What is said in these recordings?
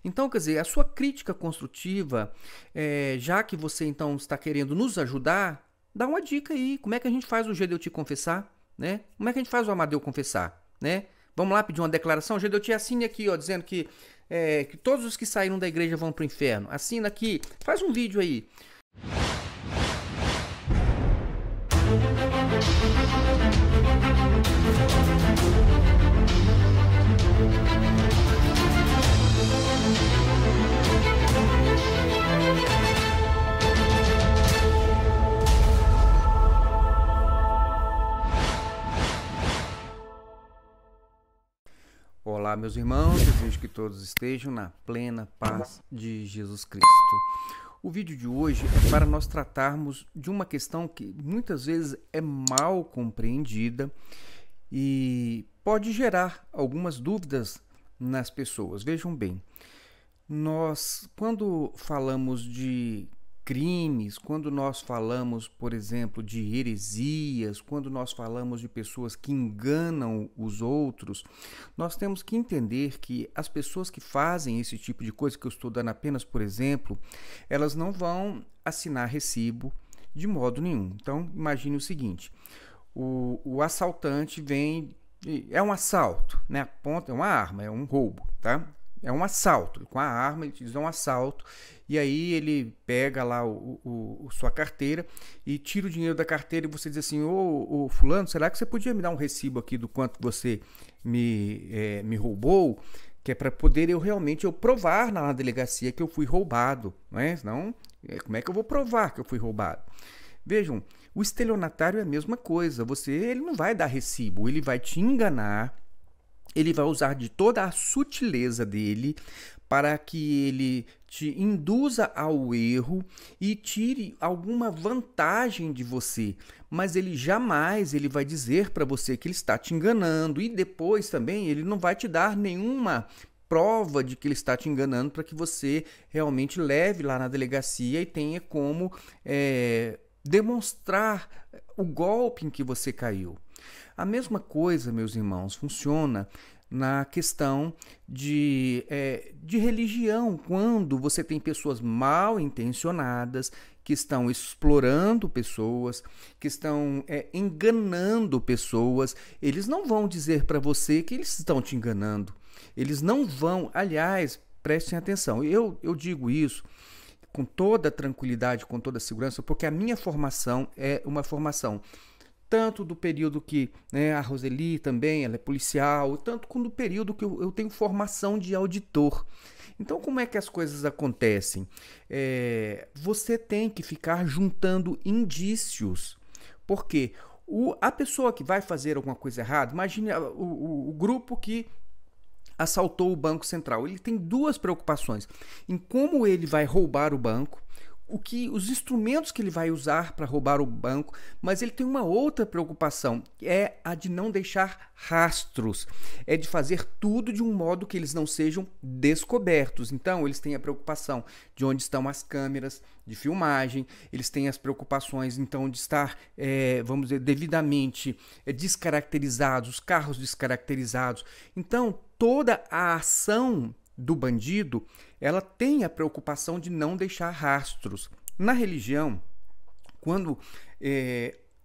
Então, quer dizer, a sua crítica construtiva, já que você então está querendo nos ajudar, dá uma dica aí. Como é que a gente faz o Gedeuti confessar, né? Como é que a gente faz o Amadeu confessar, né? Vamos lá pedir uma declaração. Gedeuti, assine aqui, ó, dizendo que todos os que saíram da igreja vão para o inferno. Assina aqui, faz um vídeo aí. Olá, meus irmãos, desejo que todos estejam na plena paz de Jesus Cristo. O vídeo de hoje é para nós tratarmos de uma questão que muitas vezes é mal compreendida e pode gerar algumas dúvidas nas pessoas. Vejam bem, nós, quando falamos de crimes, quando nós falamos, por exemplo, de heresias, quando nós falamos de pessoas que enganam os outros, nós temos que entender que as pessoas que fazem esse tipo de coisa, que eu estou dando apenas por exemplo, elas não vão assinar recibo de modo nenhum. Então, imagine o seguinte, o assaltante vem, é um assalto, né? A ponta é uma arma, é um roubo, tá? É um assalto, com a arma ele diz é um assalto, e aí ele pega lá sua carteira e tira o dinheiro da carteira e você diz assim, ô fulano, será que você podia me dar um recibo aqui do quanto você me roubou? Que é para poder eu provar na delegacia que eu fui roubado, não é? Senão, como é que eu vou provar que eu fui roubado? Vejam, o estelionatário é a mesma coisa, ele não vai dar recibo, ele vai te enganar, ele vai usar de toda a sutileza dele para que ele te induza ao erro e tire alguma vantagem de você. Mas ele jamais vai dizer para você que ele está te enganando e depois também ele não vai te dar nenhuma prova de que ele está te enganando para que você realmente leve lá na delegacia e tenha como demonstrar o golpe em que você caiu. A mesma coisa, meus irmãos, funciona na questão de religião, quando você tem pessoas mal intencionadas, que estão explorando pessoas, que estão enganando pessoas, eles não vão dizer para você que eles estão te enganando. Eles não vão, aliás, prestem atenção, eu digo isso com toda tranquilidade, com toda segurança, porque a minha formação é uma formação tanto do período que a Roseli também, ela é policial, tanto como do período que eu tenho formação de auditor. Então, como é que as coisas acontecem? Você tem que ficar juntando indícios, porque a pessoa que vai fazer alguma coisa errada, imagine o grupo que assaltou o Banco Central, ele tem duas preocupações, em como ele vai roubar o banco, os instrumentos que ele vai usar para roubar o banco, mas ele tem uma outra preocupação, é a de não deixar rastros, é de fazer tudo de um modo que eles não sejam descobertos. Então, eles têm a preocupação de onde estão as câmeras de filmagem, eles têm as preocupações, então, de estar, vamos dizer, devidamente descaracterizados, os carros descaracterizados. Então, toda a ação do bandido, ela tem a preocupação de não deixar rastros. Na religião, quando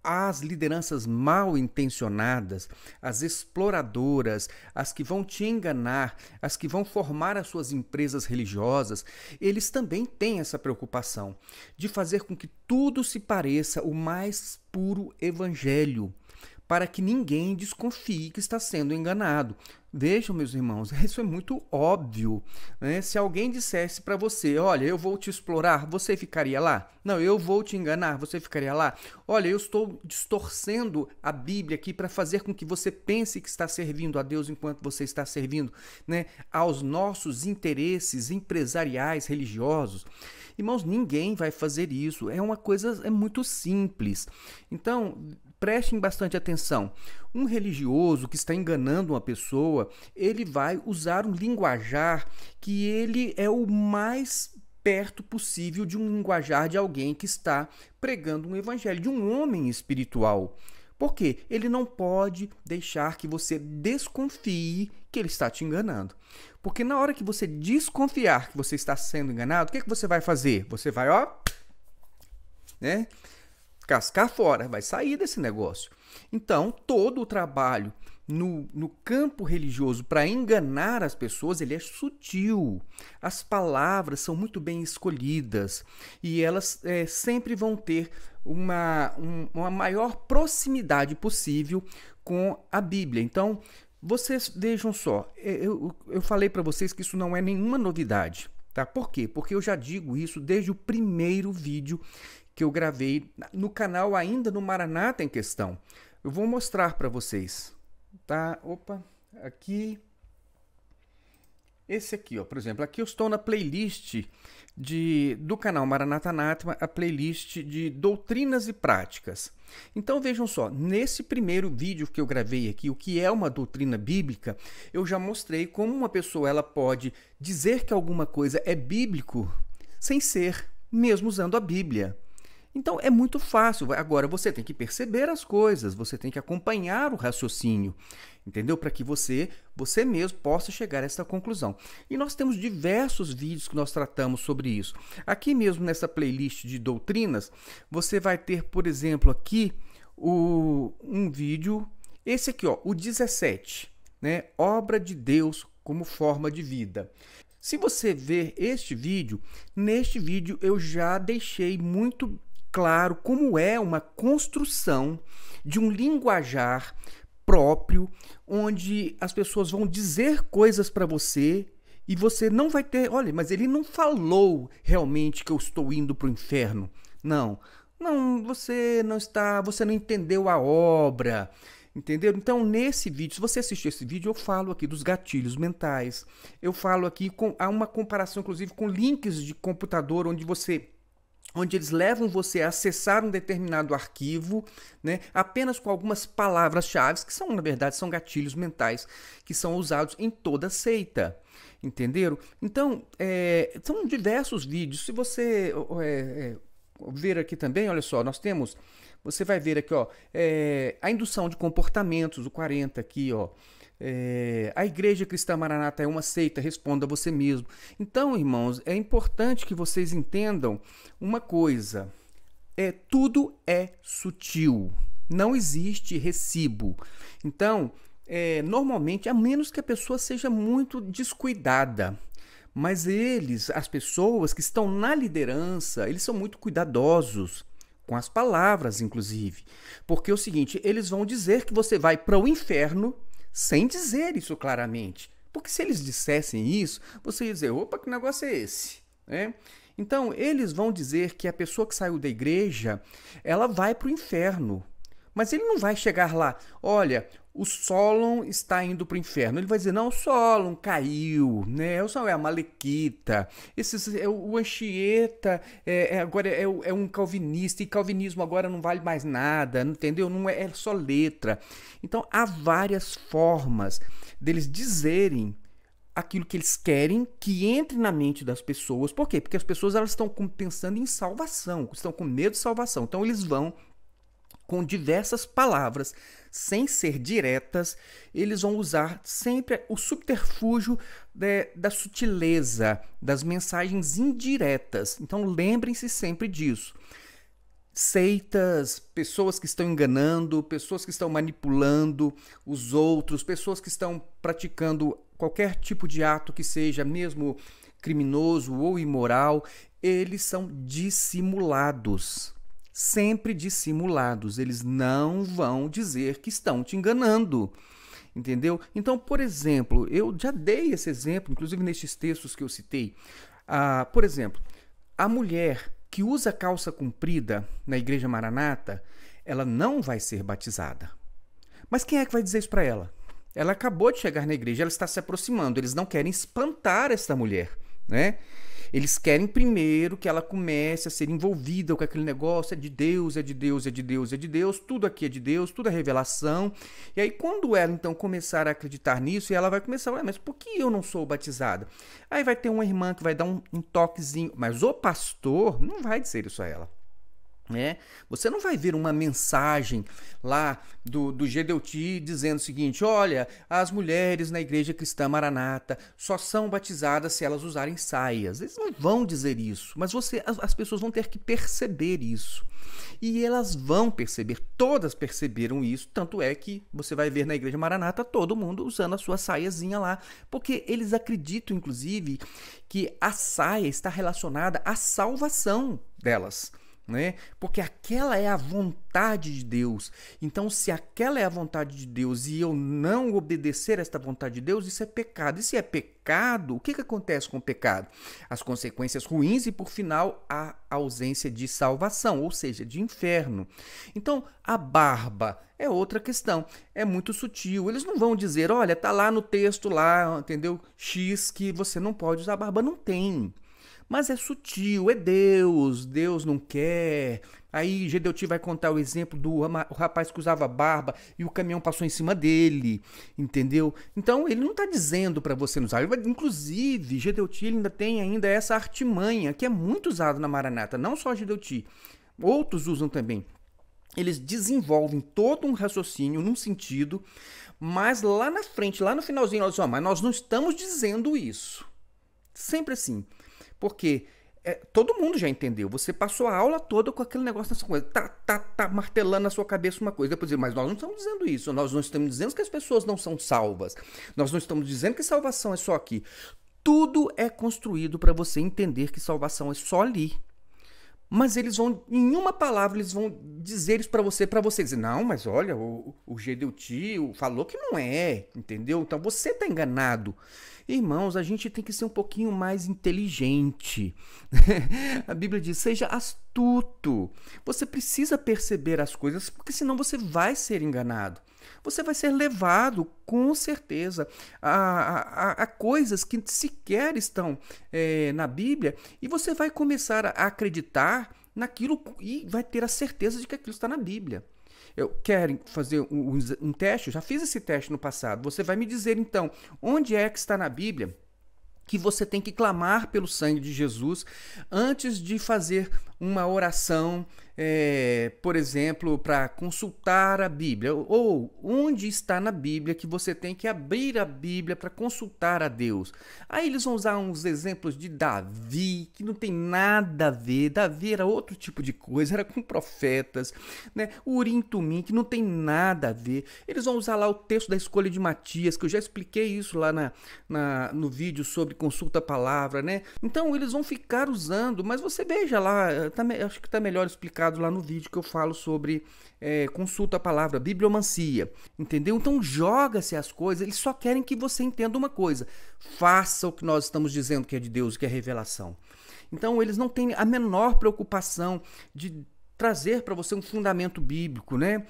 as lideranças mal intencionadas, as exploradoras, as que vão te enganar, as que vão formar as suas empresas religiosas, eles também têm essa preocupação de fazer com que tudo se pareça o mais puro evangelho, para que ninguém desconfie que está sendo enganado. Vejam, meus irmãos, isso é muito óbvio, né? Se alguém dissesse para você, olha, eu vou te explorar, você ficaria lá? Não, eu vou te enganar, você ficaria lá? Olha, eu estou distorcendo a Bíblia aqui para fazer com que você pense que está servindo a Deus enquanto você está servindo, né, aos nossos interesses empresariais, religiosos. Irmãos, ninguém vai fazer isso, é uma coisa muito simples. Então, prestem bastante atenção. Um religioso que está enganando uma pessoa, ele vai usar um linguajar que ele é o mais perto possível de um linguajar de alguém que está pregando um evangelho, de um homem espiritual. Por quê? Ele não pode deixar que você desconfie que ele está te enganando. Porque na hora que você desconfiar que você está sendo enganado, o que você vai fazer? Você vai, ó, né, cascar fora, vai sair desse negócio. Então, todo o trabalho no campo religioso para enganar as pessoas, ele é sutil. As palavras são muito bem escolhidas e elas sempre vão ter uma maior proximidade possível com a Bíblia. Então, vocês vejam só, eu falei para vocês que isso não é nenhuma novidade, tá? Por quê? Porque eu já digo isso desde o primeiro vídeo que eu gravei no canal, ainda no Maranata em questão. Eu vou mostrar para vocês, tá? Opa, aqui. Esse aqui, ó, por exemplo, aqui eu estou na playlist do canal Maranata Anátema, a playlist de doutrinas e práticas. Então vejam só, nesse primeiro vídeo que eu gravei aqui, o que é uma doutrina bíblica, eu já mostrei como uma pessoa ela pode dizer que alguma coisa é bíblico sem ser, mesmo usando a Bíblia. Então é muito fácil. Agora você tem que perceber as coisas, você tem que acompanhar o raciocínio, entendeu? Para que você mesmo possa chegar a essa conclusão. E nós temos diversos vídeos que nós tratamos sobre isso. Aqui mesmo nessa playlist de doutrinas, você vai ter, por exemplo, aqui um vídeo, esse aqui, ó, o 17, né? Obra de Deus como forma de vida. Se você ver este vídeo, neste vídeo eu já deixei muito claro como é uma construção de um linguajar próprio, onde as pessoas vão dizer coisas para você e você não vai ter, olha, mas ele não falou realmente que eu estou indo para o inferno. Não, você não entendeu a obra. Entendeu? Então, nesse vídeo, se você assistir esse vídeo, eu falo aqui dos gatilhos mentais. Eu falo aqui, há uma comparação, inclusive, com links de computador, onde eles levam você a acessar um determinado arquivo, né, apenas com algumas palavras-chave, que são, na verdade, são gatilhos mentais, que são usados em toda seita. Entenderam? Então, são diversos vídeos. Se você ver aqui também, olha só, você vai ver aqui, ó, a indução de comportamentos, o 40 aqui, ó. A Igreja Cristã Maranata é uma seita, responda você mesmo. Então, irmãos, é importante que vocês entendam uma coisa. Tudo é sutil. Não existe recibo. Então, normalmente, a menos que a pessoa seja muito descuidada, mas as pessoas que estão na liderança, eles são muito cuidadosos com as palavras, inclusive. Porque é o seguinte, eles vão dizer que você vai para o inferno sem dizer isso claramente. Porque se eles dissessem isso, você ia dizer, opa, que negócio é esse? Né? Então, eles vão dizer que a pessoa que saiu da igreja, ela vai para o inferno. Mas ele não vai chegar lá, olha, o Solon está indo para o inferno. Ele vai dizer, não, o Solon caiu, né? O Solon é a Malequita, o Anchieta agora é um calvinista, e calvinismo agora não vale mais nada, entendeu? Não é só letra. Então, há várias formas deles dizerem aquilo que eles querem que entre na mente das pessoas. Por quê? Porque as pessoas elas estão pensando em salvação, estão com medo de salvação. Então, eles vão com diversas palavras, sem ser diretas, eles vão usar sempre o subterfúgio da sutileza, das mensagens indiretas. Então lembrem-se sempre disso. Seitas, pessoas que estão enganando, pessoas que estão manipulando os outros, pessoas que estão praticando qualquer tipo de ato que seja mesmo criminoso ou imoral, eles são dissimulados. Sempre dissimulados, eles não vão dizer que estão te enganando, entendeu? Então, por exemplo, eu já dei esse exemplo, inclusive nesses textos que eu citei. Por exemplo, a mulher que usa calça comprida na Igreja Maranata, ela não vai ser batizada. Mas quem é que vai dizer isso para ela? Ela acabou de chegar na igreja, ela está se aproximando, eles não querem espantar essa mulher, né? Eles querem primeiro que ela comece a ser envolvida com aquele negócio, é de Deus, é de Deus, é de Deus, é de Deus, tudo aqui é de Deus, tudo é revelação. E aí quando ela então começar a acreditar nisso, ela vai começar, mas por que eu não sou batizada? Aí vai ter uma irmã que vai dar um toquezinho, mas o pastor não vai dizer isso a ela. né? Você não vai ver uma mensagem lá do Gedeuti dizendo o seguinte: olha, as mulheres na igreja cristã Maranata só são batizadas se elas usarem saias. Eles não vão dizer isso, mas as pessoas vão ter que perceber isso. E elas vão perceber, todas perceberam isso, tanto é que você vai ver na igreja Maranata todo mundo usando a sua saiazinha lá, porque eles acreditam, inclusive, que a saia está relacionada à salvação delas, né? Porque aquela é a vontade de Deus. Então, se aquela é a vontade de Deus e eu não obedecer a esta vontade de Deus, isso é pecado. E se é pecado, o que acontece com o pecado? As consequências ruins e, por final, a ausência de salvação, ou seja, de inferno. Então, a barba é outra questão. É muito sutil. Eles não vão dizer, olha, tá lá no texto, lá, entendeu? X, que você não pode usar barba. Não tem. Mas é sutil, é Deus, Deus não quer. Aí Gedeuti vai contar o exemplo do rapaz que usava barba e o caminhão passou em cima dele, entendeu? Então ele não está dizendo para você não usar. Inclusive, Gedeuti ainda tem essa artimanha que é muito usada na Maranata, não só Gedeuti, outros usam também. Eles desenvolvem todo um raciocínio num sentido, mas lá na frente, lá no finalzinho, nós dizemos, mas nós não estamos dizendo isso. Sempre assim. Porque todo mundo já entendeu. Você passou a aula toda com aquele negócio nessa coisa. Tá martelando na sua cabeça uma coisa. Depois, mas nós não estamos dizendo isso. Nós não estamos dizendo que as pessoas não são salvas. Nós não estamos dizendo que salvação é só aqui. Tudo é construído para você entender que salvação é só ali. Mas eles vão, em uma palavra, eles vão dizer isso para você dizer, não, mas olha, o Gedeuti falou que não é, entendeu? Então você está enganado. Irmãos, a gente tem que ser um pouquinho mais inteligente. A Bíblia diz, seja astuto. Você precisa perceber as coisas, porque senão você vai ser enganado. Você vai ser levado, com certeza, a coisas que sequer estão na Bíblia, e você vai começar a acreditar naquilo e vai ter a certeza de que aquilo está na Bíblia. Eu quero fazer um teste, eu já fiz esse teste no passado. Você vai me dizer, então, onde é que está na Bíblia que você tem que clamar pelo sangue de Jesus antes de fazer uma oração, por exemplo, para consultar a Bíblia? Ou onde está na Bíblia que você tem que abrir a Bíblia para consultar a Deus? Aí eles vão usar uns exemplos de Davi, que não tem nada a ver. Davi era outro tipo de coisa, era com profetas, né? Urim Tumim, que não tem nada a ver. Eles vão usar lá o texto da escolha de Matias, que eu já expliquei isso lá no vídeo sobre consulta a palavra, né? Então eles vão ficar usando, mas você veja lá, acho que está melhor explicado lá no vídeo que eu falo sobre consulta a palavra, bibliomancia, entendeu? Então joga-se as coisas, eles só querem que você entenda uma coisa: faça o que nós estamos dizendo que é de Deus, que é revelação. Então eles não têm a menor preocupação de trazer para você um fundamento bíblico, né?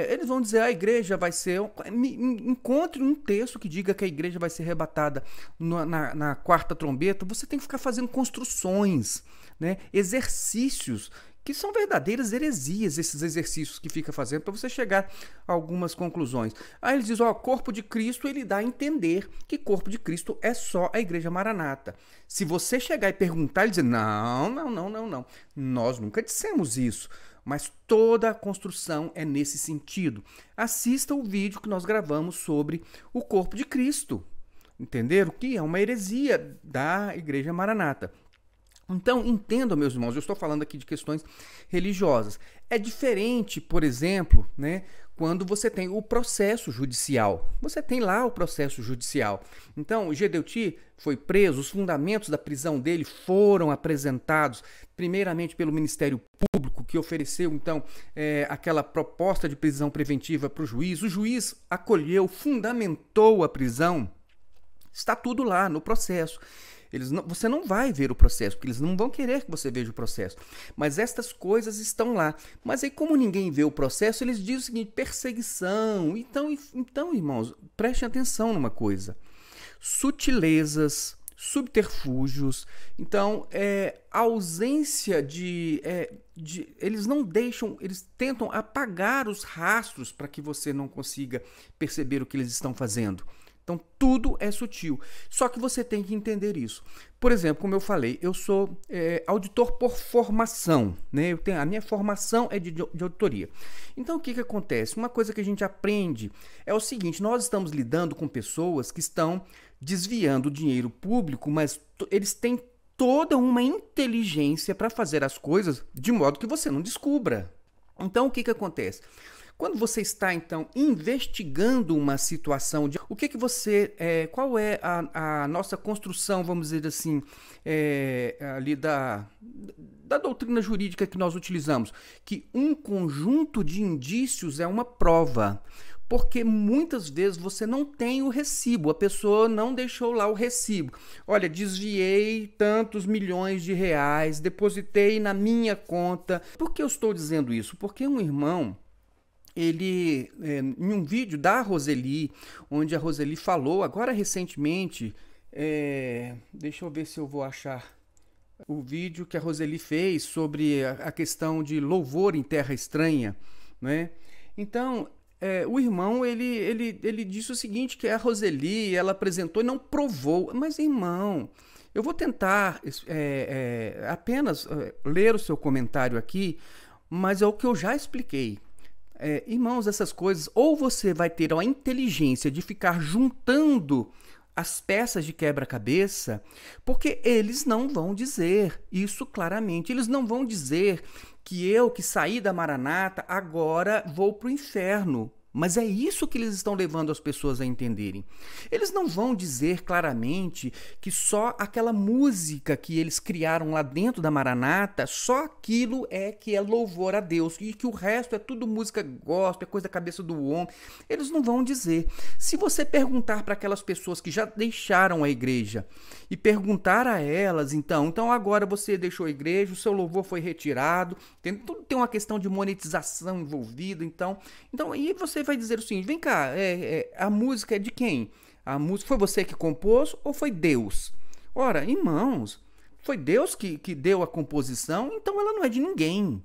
Eles vão dizer, a igreja vai ser... Encontre um texto que diga que a igreja vai ser arrebatada na quarta trombeta. Você tem que ficar fazendo construções, né? Exercícios, que são verdadeiras heresias, esses exercícios que fica fazendo para você chegar a algumas conclusões. Aí eles dizem, corpo de Cristo, ele dá a entender que corpo de Cristo é só a igreja Maranata. Se você chegar e perguntar, ele diz, não, nós nunca dissemos isso, mas toda a construção é nesse sentido. Assista o vídeo que nós gravamos sobre o corpo de Cristo, entenderam? Que é uma heresia da igreja Maranata. Então, entendam, meus irmãos, eu estou falando aqui de questões religiosas. É diferente, por exemplo, né, quando você tem o processo judicial. Você tem lá o processo judicial. Então, o Gedeuti foi preso, os fundamentos da prisão dele foram apresentados primeiramente pelo Ministério Público, que ofereceu, então, aquela proposta de prisão preventiva para o juiz. O juiz acolheu, fundamentou a prisão. Está tudo lá no processo. Você não vai ver o processo, porque eles não vão querer que você veja o processo. Mas estas coisas estão lá. Mas aí, como ninguém vê o processo, eles dizem o seguinte, perseguição. Então, irmãos, prestem atenção numa coisa. Sutilezas, subterfúgios. Então, a ausência eles não deixam, eles tentam apagar os rastros para que você não consiga perceber o que eles estão fazendo. Então, tudo é sutil. Só que você tem que entender isso. Por exemplo, como eu falei, eu sou auditor por formação, né? A minha formação é de auditoria. Então, o que que acontece? Uma coisa que a gente aprende é o seguinte: nós estamos lidando com pessoas que estão desviando dinheiro público, mas eles têm toda uma inteligência para fazer as coisas de modo que você não descubra. Então, o que que acontece? Quando você está, então, investigando uma situação, o que que você, qual é a nossa construção, vamos dizer assim, ali da doutrina jurídica que nós utilizamos? Que um conjunto de indícios é uma prova. Porque muitas vezes você não tem o recibo, a pessoa não deixou lá o recibo. Olha, desviei tantos milhões de reais, depositei na minha conta. Por que eu estou dizendo isso? Porque um irmão, ele, em um vídeo da Roseli, onde a Roseli falou, agora recentemente, deixa eu ver se eu vou achar o vídeo que a Roseli fez sobre a questão de louvor em terra estranha, né? Então, o irmão, ele disse o seguinte, que a Roseli, ela apresentou e não provou. Mas, irmão, eu vou tentar apenas ler o seu comentário aqui, mas é o que eu já expliquei. Irmãos, essas coisas, ou você vai ter a inteligência de ficar juntando as peças de quebra-cabeça, porque eles não vão dizer isso claramente. Eles não vão dizer que eu, que saí da Maranata, agora vou para o inferno. Mas é isso que eles estão levando as pessoas a entenderem. Eles não vão dizer claramente que só aquela música que eles criaram lá dentro da Maranata, só aquilo que é louvor a Deus, e que o resto é tudo música gospel, é coisa da cabeça do homem. Eles não vão dizer. Se você perguntar para aquelas pessoas que já deixaram a igreja e perguntar a elas, então agora você deixou a igreja, o seu louvor foi retirado, tudo tem uma questão de monetização envolvida, então aí você vai dizer o seguinte: vem cá, a música é de quem? A música foi você que compôs ou foi Deus? Ora, irmãos, foi Deus que deu a composição, então ela não é de ninguém.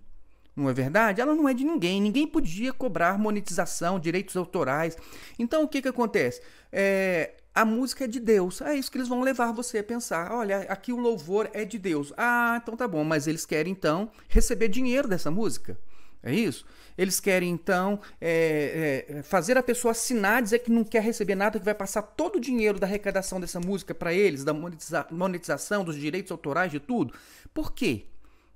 Não é verdade? Ela não é de ninguém. Ninguém podia cobrar monetização, direitos autorais. Então, o que acontece? A música é de Deus. É isso que eles vão levar você a pensar. Olha, aqui o louvor é de Deus. Ah, então tá bom. Mas eles querem, então, receber dinheiro dessa música. É isso? Eles querem, então, fazer a pessoa assinar, dizer que não quer receber nada, que vai passar todo o dinheiro da arrecadação dessa música para eles, da monetização, dos direitos autorais, de tudo. Por quê?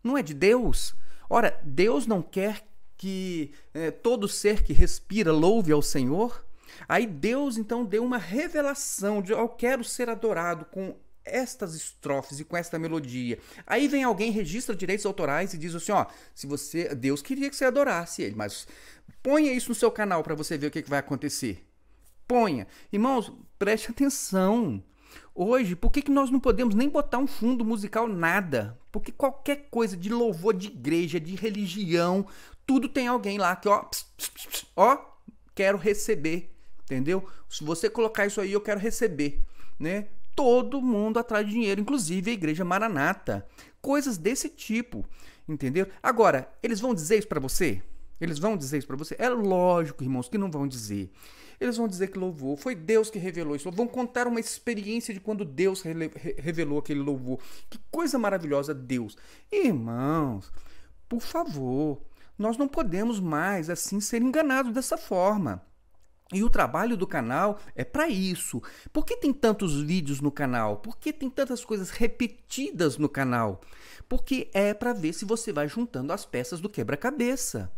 Não é de Deus? Ora, Deus não quer que todo ser que respira louve ao Senhor? Aí Deus, então, deu uma revelação de: eu quero ser adorado com estas estrofes e com esta melodia. Aí vem alguém, registra direitos autorais e diz assim: ó, Deus queria que você adorasse ele, mas ponha isso no seu canal para você ver o que vai acontecer. Ponha. Irmãos, preste atenção. Hoje, por que nós não podemos nem botar um fundo musical, nada? Porque qualquer coisa de louvor, de igreja, de religião, tudo tem alguém lá que, ó, quero receber, entendeu? Se você colocar isso aí, eu quero receber, né? Todo mundo atrás de dinheiro, inclusive a Igreja Maranata. Coisas desse tipo, entendeu? Agora, eles vão dizer isso para você? Eles vão dizer isso para você? É lógico, irmãos, que não vão dizer. Eles vão dizer que louvor foi Deus que revelou isso. Vão contar uma experiência de quando Deus revelou aquele louvor. Que coisa maravilhosa, Deus. Irmãos, por favor, nós não podemos mais assim ser enganados dessa forma. E o trabalho do canal é para isso. Por que tem tantos vídeos no canal? Por que tem tantas coisas repetidas no canal? Porque é para ver se você vai juntando as peças do quebra-cabeça.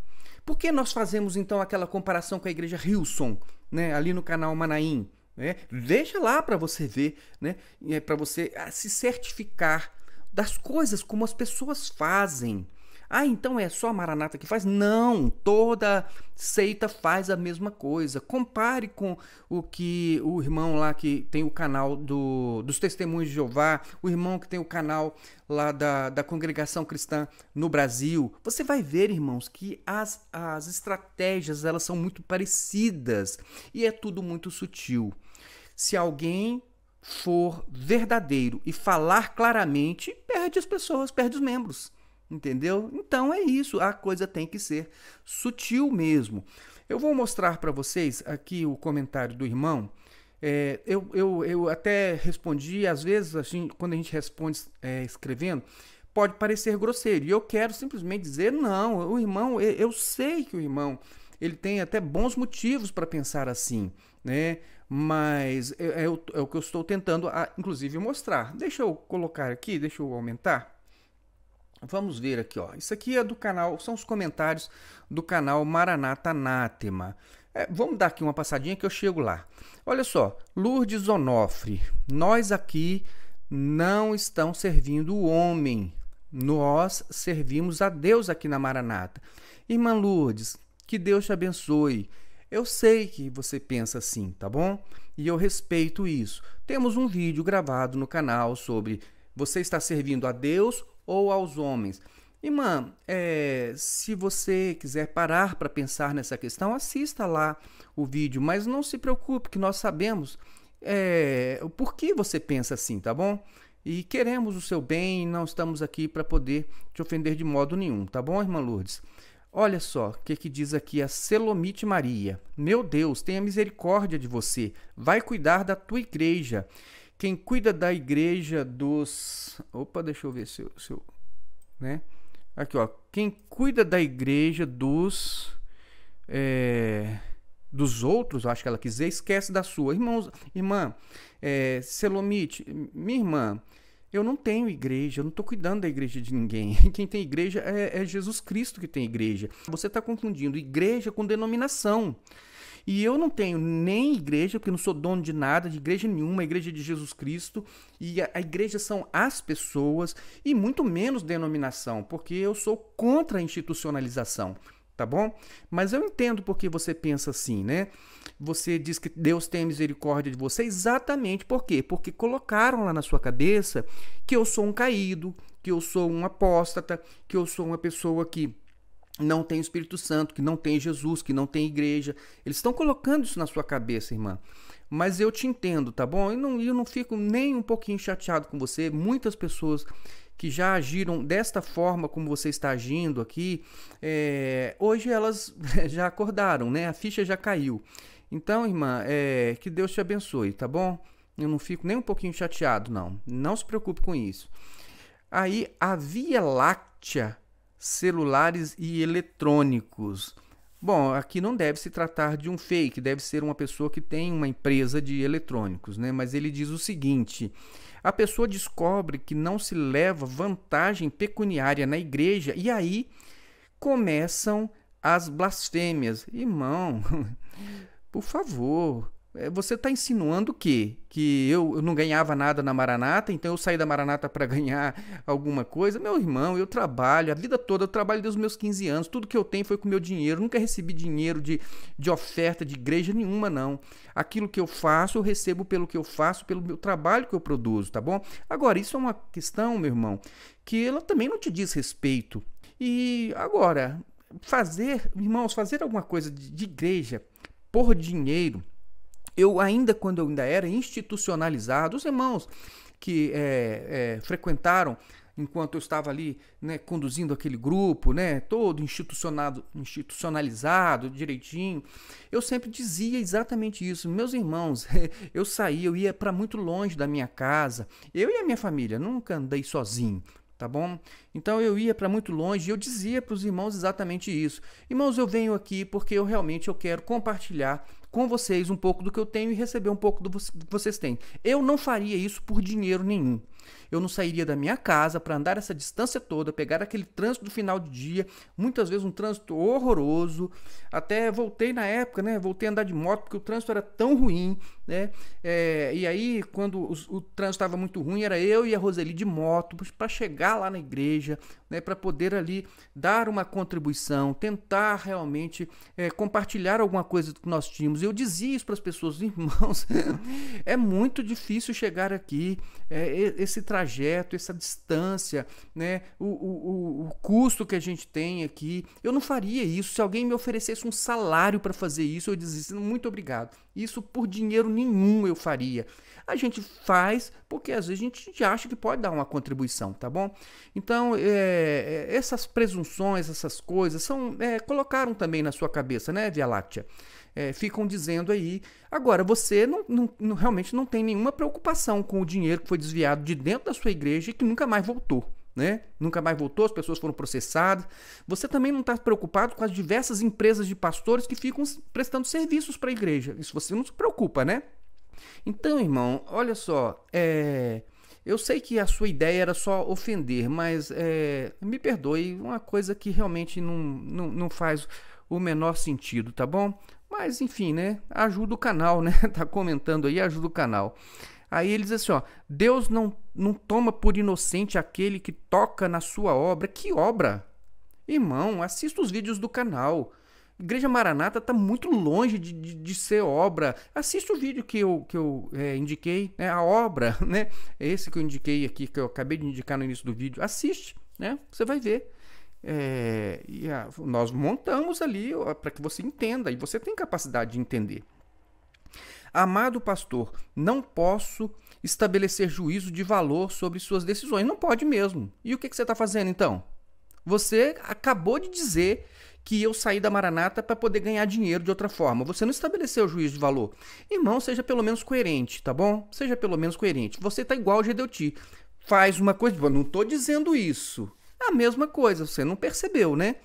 Por que nós fazemos então aquela comparação com a igreja Hillsong, né, ali no canal Manaim? Né? Veja lá para você ver, né, para você se certificar das coisas como as pessoas fazem. Ah, então é só a Maranata que faz? Não, toda seita faz a mesma coisa. Compare com o que o irmão lá que tem o canal dos Testemunhos de Jeová, o irmão que tem o canal lá da Congregação Cristã no Brasil. Você vai ver, irmãos, que as estratégias elas são muito parecidas e é tudo muito sutil. Se alguém for verdadeiro e falar claramente, perde as pessoas, perde os membros. Entendeu? Então é isso, a coisa tem que ser sutil mesmo. Eu vou mostrar para vocês aqui o comentário do irmão. Eu até respondi, às vezes, assim, quando a gente responde escrevendo, pode parecer grosseiro. E eu quero simplesmente dizer, não, o irmão, eu sei que o irmão, ele tem até bons motivos para pensar assim, né? Mas é o que eu estou tentando, inclusive, mostrar. Deixa eu colocar aqui, deixa eu aumentar. Vamos ver aqui, ó. Isso aqui é do canal, são os comentários do canal Maranata Anátema. Vamos dar aqui uma passadinha que eu chego lá. Olha só, Lourdes Onofre, nós aqui não estamos servindo o homem, nós servimos a Deus aqui na Maranata. Irmã Lourdes, que Deus te abençoe. Eu sei que você pensa assim, tá bom? E eu respeito isso. Temos um vídeo gravado no canal sobre você está servindo a Deus ou aos homens. Irmã, se você quiser parar para pensar nessa questão, assista lá o vídeo, mas não se preocupe, que nós sabemos o porquê você pensa assim, tá bom? E queremos o seu bem, não estamos aqui para poder te ofender de modo nenhum, tá bom, irmã Lourdes? Olha só o que diz aqui a Selomite Maria. Meu Deus, tenha misericórdia de você, vai cuidar da tua igreja. Quem cuida da igreja dos... Opa, deixa eu ver se eu... né? Aqui, ó. Quem cuida da igreja dos outros, acho que ela quiser, esquece da sua. Irmã, Selomite, minha irmã, eu não tenho igreja, eu não estou cuidando da igreja de ninguém. Quem tem igreja é Jesus Cristo que tem igreja. Você está confundindo igreja com denominação. E eu não tenho nem igreja, porque não sou dono de nada, de igreja nenhuma, a igreja de Jesus Cristo. E a igreja são as pessoas, e muito menos denominação, porque eu sou contra a institucionalização, tá bom? Mas eu entendo porque você pensa assim, né? Você diz que Deus tem misericórdia de você, exatamente por quê? Porque colocaram lá na sua cabeça que eu sou um caído, que eu sou um apóstata, que eu sou uma pessoa que não tem o Espírito Santo, que não tem Jesus, que não tem igreja. Eles estão colocando isso na sua cabeça, irmã. Mas eu te entendo, tá bom? Eu não fico nem um pouquinho chateado com você. Muitas pessoas que já agiram desta forma como você está agindo aqui, hoje elas já acordaram, né? A ficha já caiu. Então, irmã, que Deus te abençoe, tá bom? Eu não fico nem um pouquinho chateado, não. Não se preocupe com isso. Aí, a Via Láctea, celulares e eletrônicos. Bom, aqui não deve se tratar de um fake, deve ser uma pessoa que tem uma empresa de eletrônicos, né? Mas ele diz o seguinte: a pessoa descobre que não se leva vantagem pecuniária na igreja e aí começam as blasfêmias. Irmão, por favor, você está insinuando o quê? Que eu não ganhava nada na Maranata, então eu saí da Maranata para ganhar alguma coisa? Meu irmão, eu trabalho a vida toda, eu trabalho desde os meus 15 anos, tudo que eu tenho foi com meu dinheiro, nunca recebi dinheiro de oferta de igreja nenhuma, não. Aquilo que eu faço, eu recebo pelo que eu faço, pelo meu trabalho que eu produzo, tá bom? Agora, isso é uma questão, meu irmão, que ela também não te diz respeito. E agora, irmãos, fazer alguma coisa de igreja por dinheiro, quando eu ainda era institucionalizado, os irmãos que frequentaram enquanto eu estava ali, né, conduzindo aquele grupo, né, todo institucionalizado, direitinho, eu sempre dizia exatamente isso. Meus irmãos, eu ia para muito longe da minha casa, eu e a minha família, nunca andei sozinho. Tá bom? Então eu ia para muito longe e eu dizia para os irmãos exatamente isso. Irmãos, eu venho aqui porque eu quero compartilhar com vocês um pouco do que eu tenho e receber um pouco do que vocês têm. Eu não faria isso por dinheiro nenhum. Eu não sairia da minha casa para andar essa distância toda, pegar aquele trânsito do final de dia, muitas vezes um trânsito horroroso. Até voltei na época, né? Voltei a andar de moto porque o trânsito era tão ruim, né? E aí, quando o trânsito estava muito ruim, era eu e a Roseli de moto para chegar lá na igreja, né? Para poder ali dar uma contribuição, tentar realmente compartilhar alguma coisa que nós tínhamos. Eu dizia isso para as pessoas, irmãos, é muito difícil chegar aqui, esse trajeto, essa distância, né? O custo que a gente tem aqui. Eu não faria isso. Se alguém me oferecesse um salário para fazer isso, eu dizia muito obrigado. Isso por dinheiro nenhum eu faria. A gente faz porque às vezes a gente acha que pode dar uma contribuição, tá bom? Então, essas presunções, essas coisas, colocaram também na sua cabeça, né, Via Láctea? ficam dizendo aí. Agora, você realmente não tem nenhuma preocupação com o dinheiro que foi desviado de dentro da sua igreja e que nunca mais voltou. Né? Nunca mais voltou, as pessoas foram processadas. Você também não está preocupado com as diversas empresas de pastores que ficam prestando serviços para a igreja. Isso você não se preocupa, né? Então, irmão, olha só, eu sei que a sua ideia era só ofender, mas me perdoe, uma coisa que realmente não faz o menor sentido, tá bom? Mas, enfim, né? Ajuda o canal, né? Tá comentando aí, ajuda o canal. Aí ele diz assim, ó, Deus não toma por inocente aquele que toca na sua obra. Que obra? Irmão, assista os vídeos do canal. Igreja Maranata está muito longe de ser obra. Assista o vídeo que eu indiquei, né? A obra, né? Esse que eu indiquei aqui, que eu acabei de indicar no início do vídeo. Assiste, né? Você vai ver. Nós montamos ali para que você entenda, e você tem capacidade de entender. Amado pastor, não posso estabelecer juízo de valor sobre suas decisões. Não pode mesmo. E o que você está fazendo então? Você acabou de dizer que eu saí da Maranata para poder ganhar dinheiro de outra forma. Você não estabeleceu juízo de valor. Irmão, seja pelo menos coerente, tá bom? Seja pelo menos coerente. Você tá igual ao Gedeuti. Faz uma coisa, eu não tô dizendo isso. A mesma coisa, você não percebeu, né?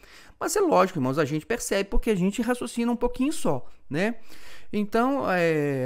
Mas é lógico, irmãos, a gente percebe porque a gente raciocina um pouquinho só, né? Então,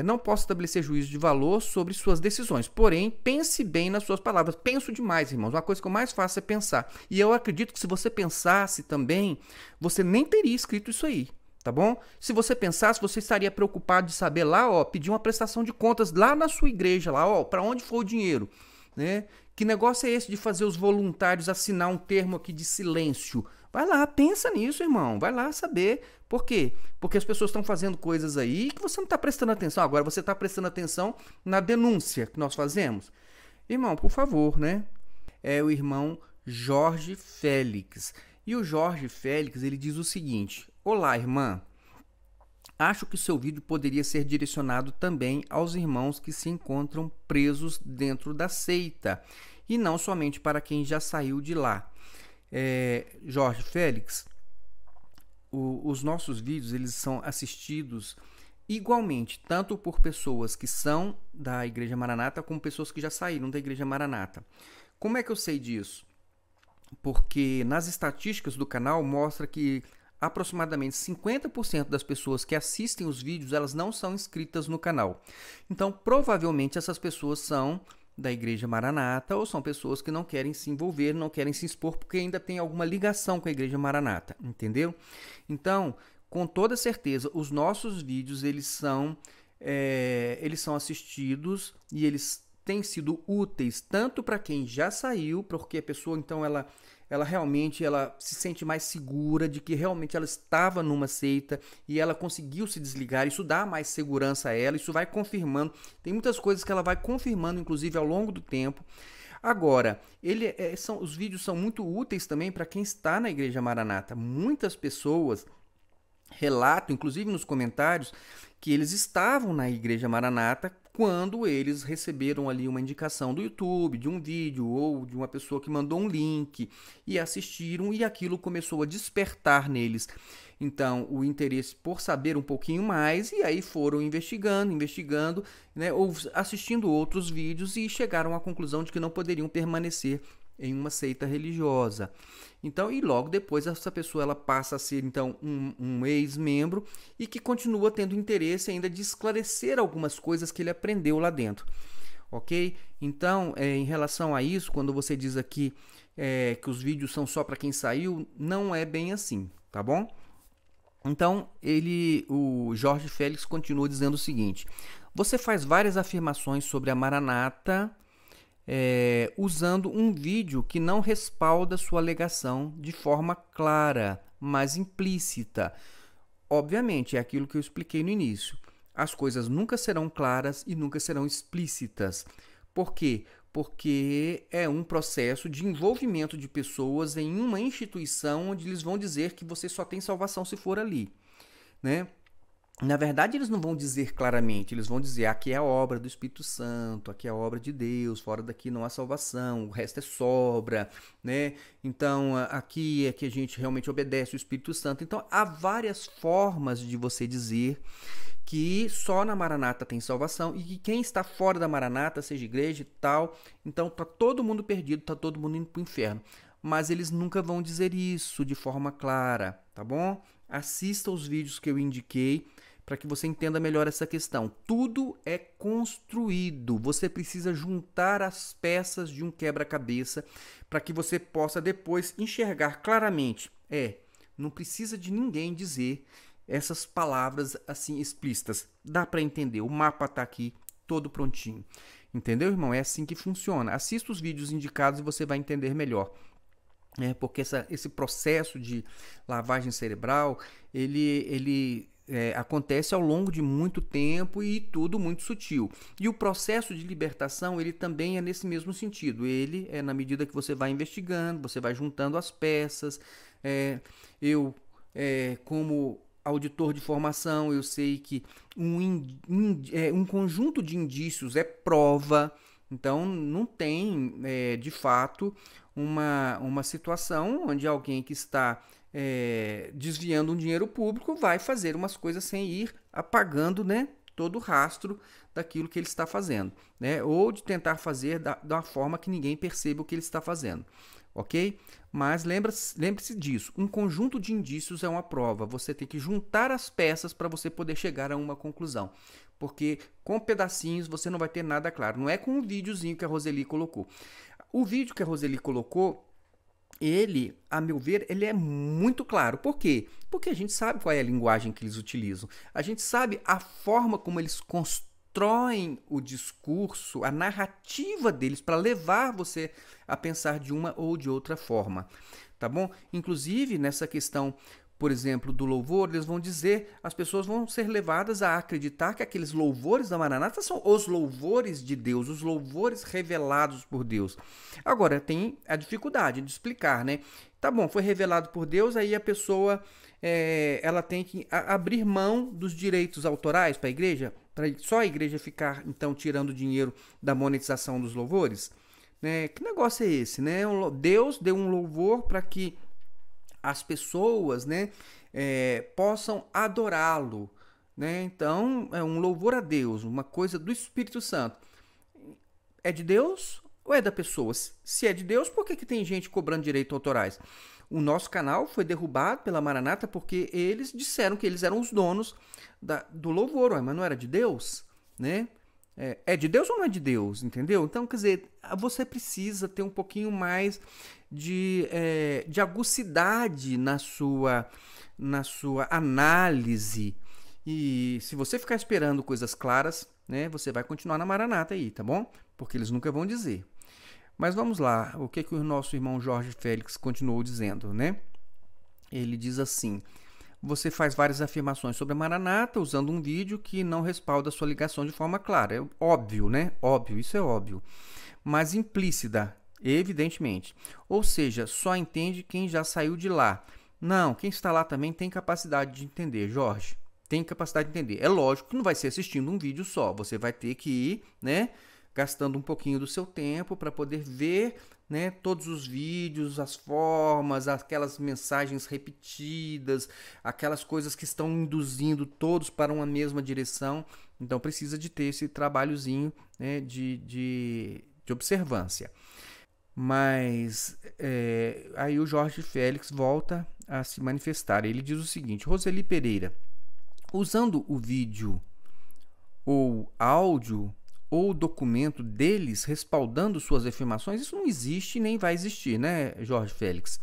não posso estabelecer juízo de valor sobre suas decisões. Porém, pense bem nas suas palavras. Penso demais, irmãos. Uma coisa que eu mais faço é pensar. E eu acredito que se você pensasse também, você nem teria escrito isso aí, tá bom? Se você pensasse, você estaria preocupado de saber lá, ó, pedir uma prestação de contas lá na sua igreja, lá, ó, para onde foi o dinheiro, né? Que negócio é esse de fazer os voluntários assinar um termo aqui de silêncio? Vai lá, pensa nisso, irmão. Vai lá saber. Por quê? Porque as pessoas estão fazendo coisas aí que você não está prestando atenção. Agora você está prestando atenção na denúncia que nós fazemos. Irmão, por favor, né? É o irmão Jorge Félix. E o Jorge Félix, ele diz o seguinte: olá, irmã. Acho que o seu vídeo poderia ser direcionado também aos irmãos que se encontram presos dentro da seita, e não somente para quem já saiu de lá. Jorge Félix, os nossos vídeos eles são assistidos igualmente, tanto por pessoas que são da Igreja Maranata, como pessoas que já saíram da Igreja Maranata. Como é que eu sei disso? Porque nas estatísticas do canal mostra que aproximadamente 50% das pessoas que assistem os vídeos, elas não são inscritas no canal. Então, provavelmente essas pessoas são da Igreja Maranata ou são pessoas que não querem se envolver, não querem se expor porque ainda tem alguma ligação com a Igreja Maranata, entendeu? Então, com toda certeza, os nossos vídeos, eles são assistidos e eles têm sido úteis tanto para quem já saiu, porque a pessoa, então, ela realmente se sente mais segura de que realmente ela estava numa seita e ela conseguiu se desligar. Isso dá mais segurança a ela, isso vai confirmando. Tem muitas coisas que ela vai confirmando, inclusive, ao longo do tempo. Agora, os vídeos são muito úteis também para quem está na Igreja Maranata. Muitas pessoas relatam, inclusive nos comentários, que eles estavam na Igreja Maranata quando eles receberam ali uma indicação do YouTube, de um vídeo ou de uma pessoa que mandou um link e assistiram e aquilo começou a despertar neles. Então, o interesse por saber um pouquinho mais e aí foram investigando, né, ou assistindo outros vídeos e chegaram à conclusão de que não poderiam permanecer em uma seita religiosa. Então, e logo depois essa pessoa ela passa a ser então um ex-membro e que continua tendo interesse ainda de esclarecer algumas coisas que ele aprendeu lá dentro, ok? Então, em relação a isso, quando você diz aqui que os vídeos são só para quem saiu, não é bem assim, tá bom? Então, o Jorge Félix continua dizendo o seguinte: você faz várias afirmações sobre a Maranata usando um vídeo que não respalda sua alegação de forma clara, mas implícita. Obviamente, é aquilo que eu expliquei no início. As coisas nunca serão claras e nunca serão explícitas. Por quê? Porque é um processo de envolvimento de pessoas em uma instituição onde eles vão dizer que você só tem salvação se for ali, né? Na verdade, eles não vão dizer claramente, eles vão dizer aqui é a obra do Espírito Santo, aqui é a obra de Deus, fora daqui não há salvação, o resto é sobra, né? Então, aqui é que a gente realmente obedece o Espírito Santo. Então, há várias formas de você dizer que só na Maranata tem salvação e que quem está fora da Maranata, seja igreja e tal, então tá todo mundo perdido, tá todo mundo indo pro inferno. Mas eles nunca vão dizer isso de forma clara, tá bom? Assista os vídeos que eu indiquei para que você entenda melhor essa questão. Tudo é construído. Você precisa juntar as peças de um quebra-cabeça para que você possa depois enxergar claramente. Não precisa de ninguém dizer essas palavras assim explícitas. Dá para entender. O mapa está aqui todo prontinho. Entendeu, irmão? É assim que funciona. Assista os vídeos indicados e você vai entender melhor. Porque esse processo de lavagem cerebral, ele acontece ao longo de muito tempo e tudo muito sutil. E o processo de libertação, ele também é nesse mesmo sentido. Ele é na medida que você vai investigando, você vai juntando as peças. Como auditor de formação, eu sei que um conjunto de indícios é prova. Então, não tem, de fato, uma situação onde alguém que está desviando um dinheiro público vai fazer umas coisas sem ir apagando, né, todo o rastro daquilo que ele está fazendo, né? Ou de tentar fazer da uma forma que ninguém perceba o que ele está fazendo, ok? Mas lembre-se disso, um conjunto de indícios é uma prova, você tem que juntar as peças para você poder chegar a uma conclusão, porque com pedacinhos você não vai ter nada claro, não é com o videozinho que a Roseli colocou. O vídeo que a Roseli colocou, ele, a meu ver, ele é muito claro. Por quê? Porque a gente sabe qual é a linguagem que eles utilizam. A gente sabe a forma como eles constroem o discurso, a narrativa deles para levar você a pensar de uma ou de outra forma. Tá bom? Inclusive, nessa questão, por exemplo, do louvor, eles vão dizer, as pessoas vão ser levadas a acreditar que aqueles louvores da Maranata são os louvores de Deus, os louvores revelados por Deus. Agora, tem a dificuldade de explicar, né? Tá bom, foi revelado por Deus, aí a pessoa ela tem que abrir mão dos direitos autorais para a igreja, para só a igreja ficar, então, tirando dinheiro da monetização dos louvores? Né? Que negócio é esse, né? Deus deu um louvor para que as pessoas, né, possam adorá-lo, né? Então, é um louvor a Deus, uma coisa do Espírito Santo. É de Deus ou é da pessoa? Se é de Deus, por que tem gente cobrando direitos autorais? O nosso canal foi derrubado pela Maranata porque eles disseram que eles eram os donos do louvor, mas não era de Deus, né? É de Deus ou não é de Deus, entendeu? Então, quer dizer, você precisa ter um pouquinho mais de agucidade na sua análise. E se você ficar esperando coisas claras, né, você vai continuar na Maranata aí, tá bom? Porque eles nunca vão dizer. Mas vamos lá, o que o nosso irmão Jorge Félix continuou dizendo, né? Ele diz assim: você faz várias afirmações sobre a Maranata usando um vídeo que não respalda a sua ligação de forma clara. É óbvio, né? Óbvio, isso é óbvio. Mas implícita, evidentemente. Ou seja, só entende quem já saiu de lá. Não, quem está lá também tem capacidade de entender, Jorge. Tem capacidade de entender. É lógico que não vai ser assistindo um vídeo só. Você vai ter que ir, né, gastando um pouquinho do seu tempo para poder ver, né, todos os vídeos, as formas, aquelas mensagens repetidas, aquelas coisas que estão induzindo todos para uma mesma direção. Então precisa de ter esse trabalhozinho, né, de observância. Mas aí o Jorge Félix volta a se manifestar. Ele diz o seguinte: Roseli Pereira, usando o vídeo ou áudio ou documento deles respaldando suas afirmações, isso não existe nem vai existir, né, Jorge Félix?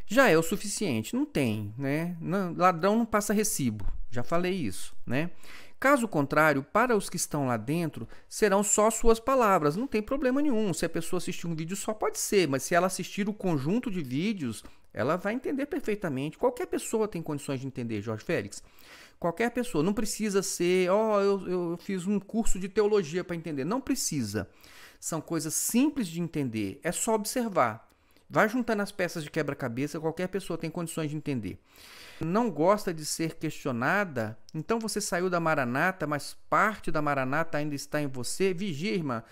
Já é o suficiente, não tem, né? Ladrão não passa recibo, já falei isso, né? Caso contrário, para os que estão lá dentro, serão só suas palavras, não tem problema nenhum. Se a pessoa assistir um vídeo só pode ser, mas se ela assistir o conjunto de vídeos, ela vai entender perfeitamente. Qualquer pessoa tem condições de entender, Jorge Félix. Qualquer pessoa, não precisa ser, eu fiz um curso de teologia para entender. Não precisa. São coisas simples de entender, é só observar. Vai juntando as peças de quebra-cabeça, qualquer pessoa tem condições de entender. Não gosta de ser questionada? Então você saiu da Maranata, mas parte da Maranata ainda está em você? Vigia, irmã.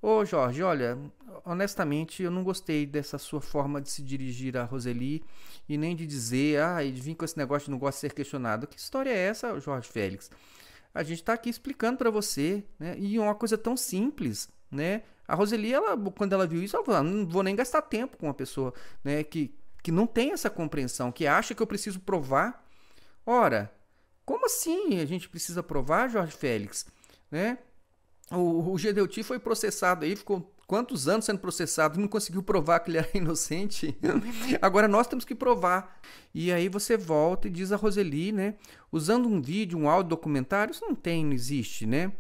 Ô Jorge, olha, honestamente eu não gostei dessa sua forma de se dirigir a Roseli e nem de dizer, e de vir com esse negócio de não gosta de ser questionado. Que história é essa, Jorge Félix? A gente está aqui explicando para você, né? E uma coisa tão simples, né? A Roseli, quando ela viu isso, ela falou, não vou nem gastar tempo com uma pessoa, né, que não tem essa compreensão, que acha que eu preciso provar. Ora, como assim a gente precisa provar, Jorge Félix? Né? O Gedeuti foi processado aí, ficou quantos anos sendo processado, não conseguiu provar que ele era inocente. Agora nós temos que provar. E aí você volta e diz a Roseli, né, usando um vídeo, um áudio documentário, isso não existe, né?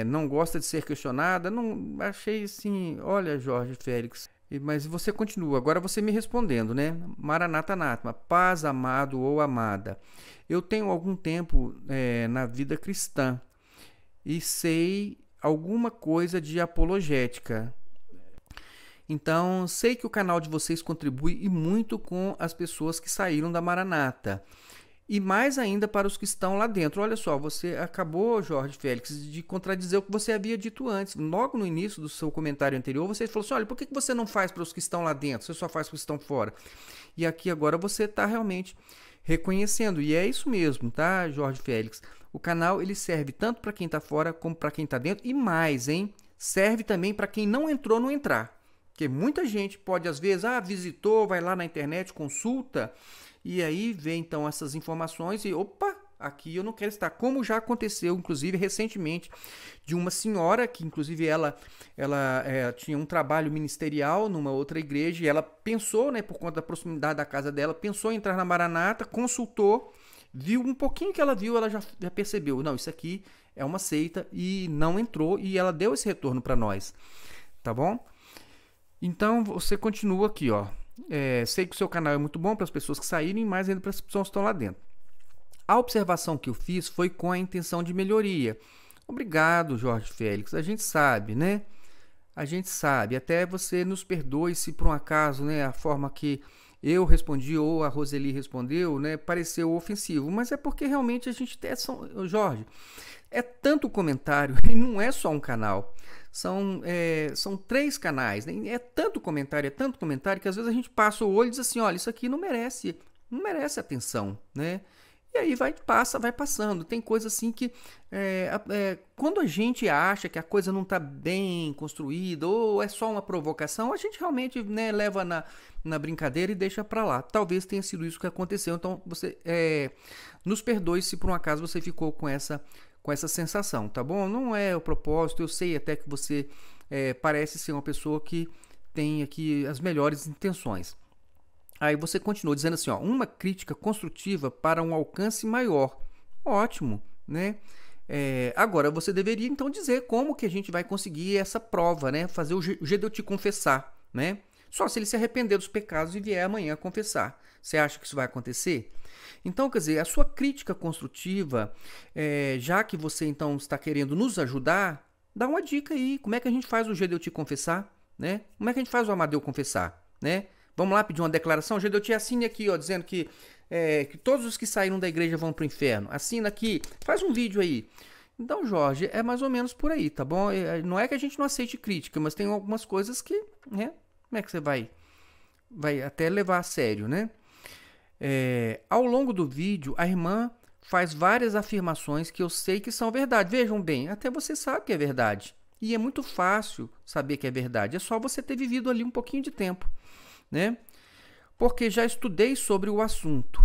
Não gosta de ser questionada, não achei assim, olha Jorge Félix, mas você continua, agora você me respondendo, né? Maranata Anátema, paz, amado ou amada. Eu tenho algum tempo na vida cristã e sei alguma coisa de apologética. Então, sei que o canal de vocês contribui e muito com as pessoas que saíram da Maranata. E mais ainda para os que estão lá dentro. Olha só, você acabou, Jorge Félix, de contradizer o que você havia dito antes. Logo no início do seu comentário anterior, você falou assim, olha, por que você não faz para os que estão lá dentro? Você só faz para os que estão fora. E aqui agora você está realmente reconhecendo. E é isso mesmo, tá, Jorge Félix? O canal ele serve tanto para quem está fora como para quem está dentro. E mais, hein? Serve também para quem não entrou no entrar. Porque muita gente pode, às vezes, visitou, vai lá na internet, consulta... E aí vê então essas informações e opa, aqui eu não quero estar. Como já aconteceu, inclusive, recentemente, de uma senhora que, inclusive, ela tinha um trabalho ministerial numa outra igreja e ela pensou, né, por conta da proximidade da casa dela, pensou em entrar na Maranata, consultou, viu um pouquinho que ela viu, ela já percebeu, não, isso aqui é uma seita e não entrou e ela deu esse retorno para nós, tá bom? Então, você continua aqui, ó. Sei que o seu canal é muito bom para as pessoas que saírem, mas ainda para as pessoas que estão lá dentro. A observação que eu fiz foi com a intenção de melhoria. Obrigado, Jorge Félix. A gente sabe, né? A gente sabe. Até você nos perdoe se por um acaso, né, a forma que eu respondi ou a Roseli respondeu, né, pareceu ofensivo. Mas é porque realmente a gente tem... Jorge, é tanto comentário e não é só um canal. São 3 canais, né? É tanto comentário que às vezes a gente passa o olho e diz assim, olha, isso aqui não merece atenção, né? E aí vai passando. Tem coisa assim que quando a gente acha que a coisa não está bem construída ou é só uma provocação, a gente realmente, né, leva na brincadeira e deixa para lá. Talvez tenha sido isso que aconteceu. Então você nos perdoe se por um acaso você ficou com essa sensação, tá bom? Não é o propósito, eu sei até que você parece ser uma pessoa que tem aqui as melhores intenções. Aí você continua dizendo assim, ó, uma crítica construtiva para um alcance maior. Ótimo, né? Agora você deveria então dizer como que a gente vai conseguir essa prova, né? Fazer o Gedeuti confessar, né? Só se ele se arrepender dos pecados e vier amanhã confessar. Você acha que isso vai acontecer? Então, quer dizer, a sua crítica construtiva, já que você então está querendo nos ajudar, dá uma dica aí. Como é que a gente faz o Gedeuti confessar? Né? Como é que a gente faz o Amadeu confessar? Né? Vamos lá pedir uma declaração? Gedeuti, assine aqui, ó, dizendo que todos os que saíram da igreja vão para o inferno. Assina aqui, faz um vídeo aí. Então, Jorge, é mais ou menos por aí, tá bom? Não é que a gente não aceite crítica, mas tem algumas coisas que, né? Como é que você vai até levar a sério, né? Ao longo do vídeo, a irmã faz várias afirmações que eu sei que são verdade. Vejam bem, até você sabe que é verdade. E é muito fácil saber que é verdade. É só você ter vivido ali um pouquinho de tempo, né? Porque já estudei sobre o assunto.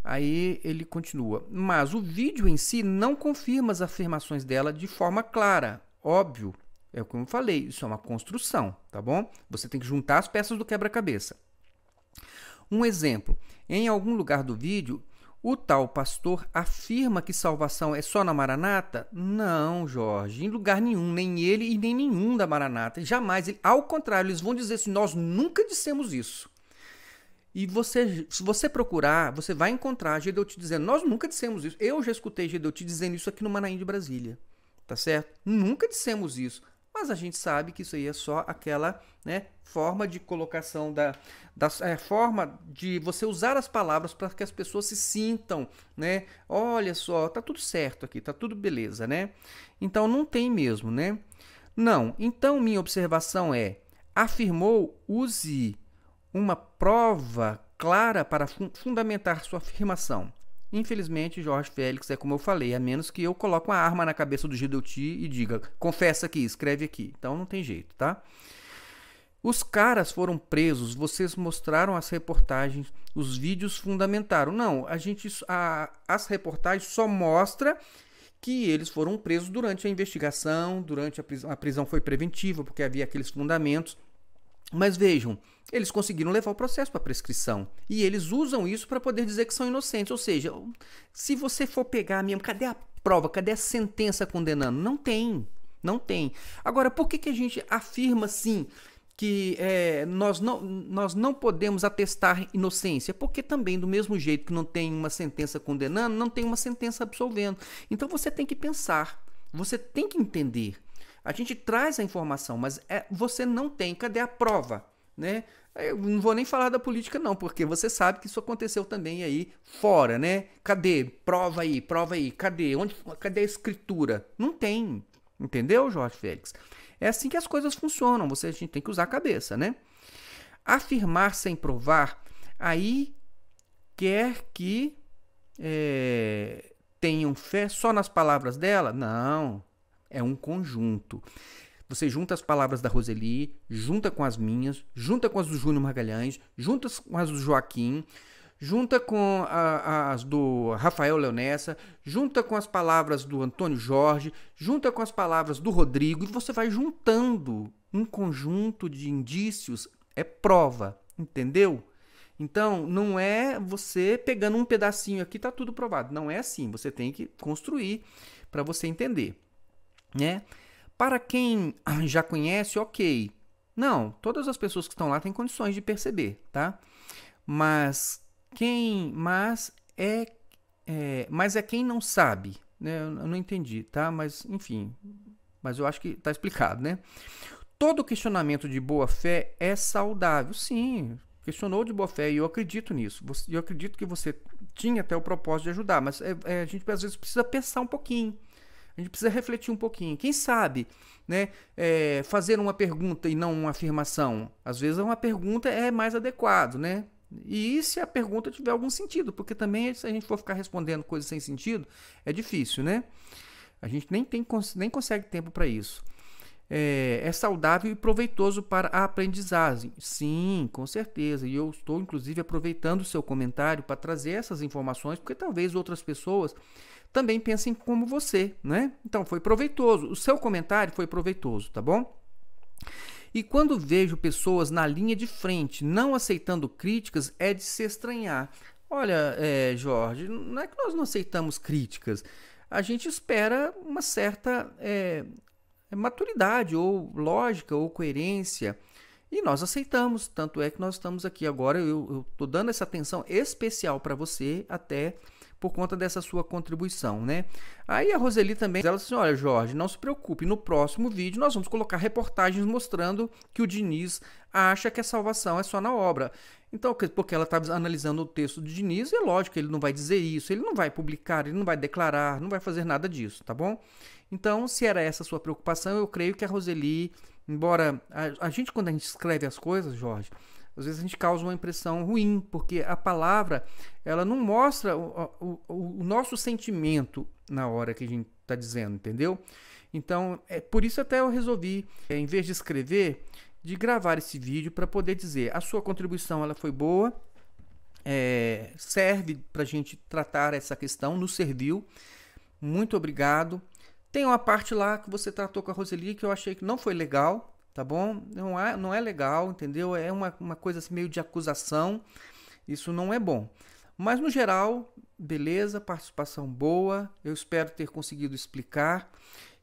Aí ele continua. Mas o vídeo em si não confirma as afirmações dela de forma clara. Óbvio, é como eu falei, isso é uma construção, tá bom? Você tem que juntar as peças do quebra-cabeça. Um exemplo, em algum lugar do vídeo, o tal pastor afirma que salvação é só na Maranata? Não, Jorge, em lugar nenhum, nem ele e nem nenhum da Maranata, jamais. Ao contrário, eles vão dizer assim, nós nunca dissemos isso. E se você procurar, você vai encontrar Gedeuti dizendo, nós nunca dissemos isso. Eu já escutei Gedeuti dizendo isso aqui no Manaim de Brasília, tá certo? Nunca dissemos isso. Mas a gente sabe que isso aí é só aquela, né, forma de colocação forma de você usar as palavras para que as pessoas se sintam, né? Olha só, tá tudo certo aqui, tá tudo beleza, né? Então não tem mesmo, né? Não. Então minha observação é: afirmou, use uma prova clara para fundamentar sua afirmação. Infelizmente, Jorge Félix é como eu falei, a menos que eu coloque uma arma na cabeça do Gideuti e diga, confessa aqui, escreve aqui. Então não tem jeito, tá? Os caras foram presos, vocês mostraram as reportagens, os vídeos fundamentaram. Não, as reportagens só mostram que eles foram presos durante a investigação, durante a prisão foi preventiva, porque havia aqueles fundamentos. Mas vejam, eles conseguiram levar o processo para prescrição. E eles usam isso para poder dizer que são inocentes. Ou seja, se você for pegar mesmo, cadê a prova? Cadê a sentença condenando? Não tem. Não tem. Agora, por que a gente afirma assim que nós não podemos atestar inocência? Porque também, do mesmo jeito que não tem uma sentença condenando, não tem uma sentença absolvendo. Então você tem que pensar, você tem que entender. A gente traz a informação, mas você não tem. Cadê a prova? Né? Eu não vou nem falar da política não, porque você sabe que isso aconteceu também aí fora, né? Cadê? Prova aí, cadê? Cadê a escritura? Não tem, entendeu, Jorge Félix? É assim que as coisas funcionam, a gente tem que usar a cabeça, né? Afirmar sem provar, aí quer que tenham fé só nas palavras dela? Não, é um conjunto. Você junta as palavras da Roseli, junta com as minhas, junta com as do Júnior Magalhães, junta com as do Joaquim, junta com as do Rafael Leonessa, junta com as palavras do Antônio Jorge, junta com as palavras do Rodrigo, e você vai juntando um conjunto de indícios, é prova, entendeu? Então, não é você pegando um pedacinho aqui, tá tudo provado. Não é assim, você tem que construir para você entender, né? Para quem já conhece, ok. Não, todas as pessoas que estão lá têm condições de perceber, tá? Mas é quem não sabe, né? Eu não entendi, tá? Mas, enfim, mas eu acho que tá explicado, né? Todo questionamento de boa fé é saudável. Sim, questionou de boa fé e eu acredito nisso. Eu acredito que você tinha até o propósito de ajudar, mas a gente às vezes precisa pensar um pouquinho. A gente precisa refletir um pouquinho. Quem sabe, né, fazer uma pergunta e não uma afirmação? Às vezes uma pergunta é mais adequado, né? E se a pergunta tiver algum sentido, porque também se a gente for ficar respondendo coisas sem sentido, é difícil, né? A gente nem consegue tempo para isso. É saudável e proveitoso para a aprendizagem. Sim, com certeza. E eu estou, inclusive, aproveitando o seu comentário para trazer essas informações, porque talvez outras pessoas também pensem como você, né? Então, foi proveitoso. O seu comentário foi proveitoso, tá bom? E quando vejo pessoas na linha de frente não aceitando críticas, é de se estranhar. Olha, Jorge, não é que nós não aceitamos críticas. A gente espera uma certa maturidade, ou lógica, ou coerência. E nós aceitamos. Tanto é que nós estamos aqui agora. Eu estou dando essa atenção especial para você, até por conta dessa sua contribuição, né? Aí a Roseli também, ela disse assim, olha, Jorge, não se preocupe, no próximo vídeo nós vamos colocar reportagens mostrando que o Diniz acha que a salvação é só na obra. Então, porque ela está analisando o texto do Diniz, é lógico que ele não vai dizer isso, ele não vai publicar, ele não vai declarar, não vai fazer nada disso, tá bom? Então, se era essa a sua preocupação, eu creio que a Roseli, embora a gente, quando a gente escreve as coisas, Jorge, às vezes a gente causa uma impressão ruim, porque a palavra, ela não mostra o nosso sentimento na hora que a gente está dizendo, entendeu? Então, por isso até eu resolvi, em vez de escrever, de gravar esse vídeo para poder dizer, a sua contribuição ela foi boa, serve para a gente tratar essa questão, nos serviu, muito obrigado. Tem uma parte lá que você tratou com a Roseli que eu achei que não foi legal, tá bom? Não é legal, entendeu? É uma coisa assim, meio de acusação. Isso não é bom. Mas, no geral, beleza, participação boa. Eu espero ter conseguido explicar.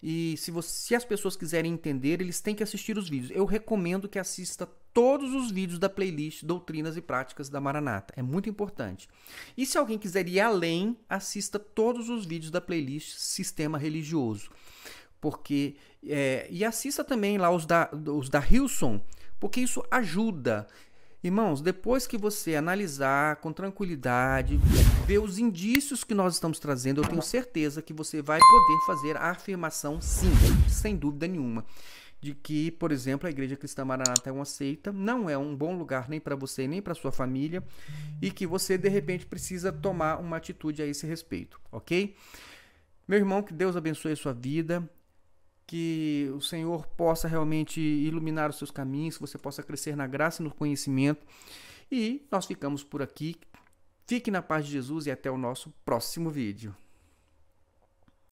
E se as pessoas quiserem entender, eles têm que assistir os vídeos. Eu recomendo que assista todos os vídeos da playlist Doutrinas e Práticas da Maranata. É muito importante. E se alguém quiser ir além, assista todos os vídeos da playlist Sistema Religioso. Porque E assista também lá os da Hilson, porque isso ajuda. Irmãos, depois que você analisar com tranquilidade, ver os indícios que nós estamos trazendo, eu tenho certeza que você vai poder fazer a afirmação, sim, sem dúvida nenhuma, de que, por exemplo, a Igreja Cristã Maranata é uma seita, não é um bom lugar nem para você nem para sua família, e que você de repente precisa tomar uma atitude a esse respeito, ok? Meu irmão, que Deus abençoe a sua vida, que o Senhor possa realmente iluminar os seus caminhos, que você possa crescer na graça e no conhecimento. E nós ficamos por aqui. Fique na paz de Jesus e até o nosso próximo vídeo.